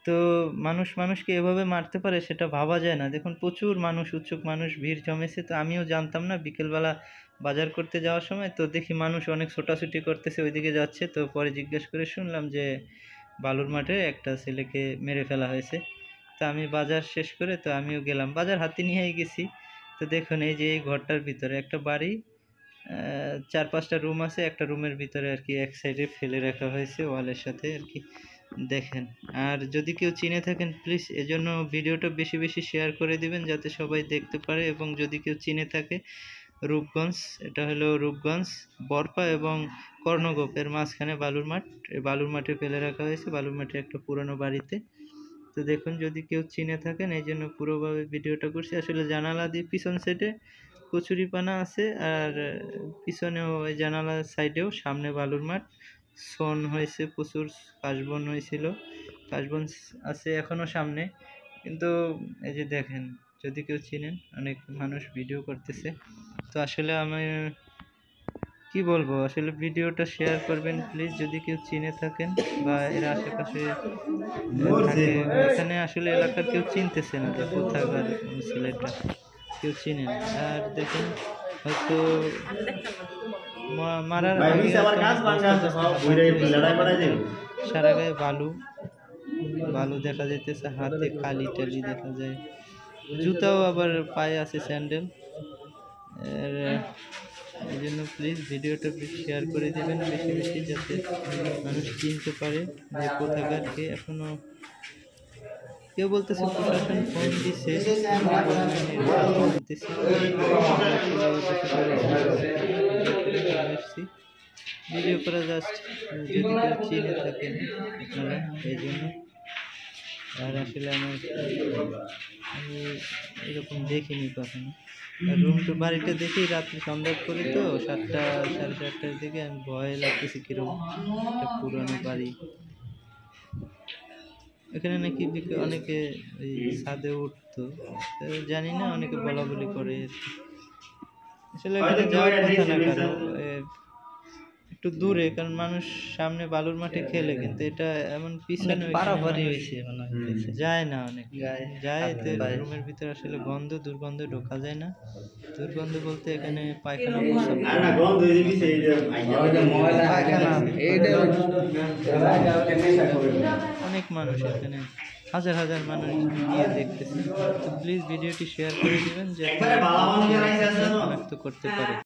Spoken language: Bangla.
তো মানুষ মানুষকে এভাবে মারতে পারে সেটা ভাবা যায় না। দেখুন প্রচুর মানুষ, উৎসুক মানুষ ভিড় জমেছে। তো আমিও জানতাম না, বিকেলবেলা বাজার করতে যাওয়ার সময় তো দেখি মানুষ অনেক ছোটাছুটি করতেছে, ওইদিকে যাচ্ছে। তো পরে জিজ্ঞেস করে শুনলাম যে বালুর মাঠে একটা ছেলেকে মেরে ফেলা হয়েছে। তো আমি বাজার শেষ করে তো আমিও গেলাম, বাজার হাতে নিয়েই গেছি। তো দেখুন এই যে এই ঘরটার ভিতরে একটা বাড়ি, 4-5টা রুম আছে, একটা রুমের ভিতরে আর কি এক সাইডে ফেলে রাখা হয়েছে ওয়ালের সাথে আর কি, দেখেন। আর যদি কেউ চিনে থাকেন প্লিজ এজন্য ভিডিওটা বেশি বেশি শেয়ার করে দিবেন যাতে সবাই দেখতে পারে। এবং যদি কেউ চিনে থাকে, রূপগঞ্জ, এটা হলো রূপগঞ্জ বরপা এবং কর্ণগোপের মাঝখানে বালুর মাঠ। বালুর মাঠে ফেলে রাখা হয়েছে, বালুর মাঠে একটা পুরনো বাড়িতে। তো দেখুন যদি কেউ চিনে থাকেন, এই জন্য পুরোভাবে ভিডিওটা করছি। আসলে জানালা দিয়ে পিছন সাইডে কচুরিপানা আছে, আর পিছনেও ওই জানালার সাইডেও, সামনে বালুর মাঠ, সন হয়েছে প্রচুর, কাশবন হয়েছিল, কাশবন আছে এখনো সামনে। কিন্তু এই যে দেখেন, যদি কেউ চিনেন, অনেক মানুষ ভিডিও করতেছে। তো আসলে আমি কি বলবো, আসলে ভিডিওটা শেয়ার করবেন প্লিজ যদি কেউ চিনে থাকেন বা এর আশেপাশে থাকে। এখানে আসলে এলাকার কেউ চিনতেছে না যে কোথাকার ছেলেটা, কেউ চিনেন। আর দেখুন হয়তো মারার আগে সারা গায়ে বালু বালু দেখা যাইতেছে, হাতে কালি টালি দেখা যায়, জুতাও আবার পায়ে আছে, স্যান্ডেল। এই জন্য প্লিজ ভিডিওটা শেয়ার করে দেবেন বেশি বেশি, যাতে মানুষ চিনতে পারে যে কোথাকার কে। এখনো কেউ বলতেছে প্রশাসন ফোন দিচ্ছে, ভিডিও করা জাস্ট যদি কেউ চিনে থাকেন আপনারা, এই জন্য। আর আসলে আমি এরকম দেখিনি কখনো। আর রুমটা বাড়িটা দেখি রাত্রি সন্ধ্যার করে, তো 7টা 7:30টার দিকে আমি ভয় লাগতেছে কিরকম একটা পুরানো বাড়ি। এখানে নাকি অনেকে ওই ছাদে উঠতো, জানি না, অনেকে বলা বলি করে। আসলে এখানে যাওয়ার কথা না, কারণ একটু দূরে, কারণ মানুষ সামনে বালুর মাঠে খেলে, কিন্তু এটা এমন পিছনে পারাপারি হয়েছে, যায় না, অনেক যায়। রুমের ভিতরে আসলে গন্ধ, দুর্গন্ধ ঢোকা যায় না। দুর্গন্ধ বলতে এখানে পায়খানা, অনেক মানুষ এখানে, হাজার হাজার মানুষ গিয়ে দেখতেছে। তো প্লিজ ভিডিওটি শেয়ার করে দিবেন যাতে শনাক্ত করতে পারে।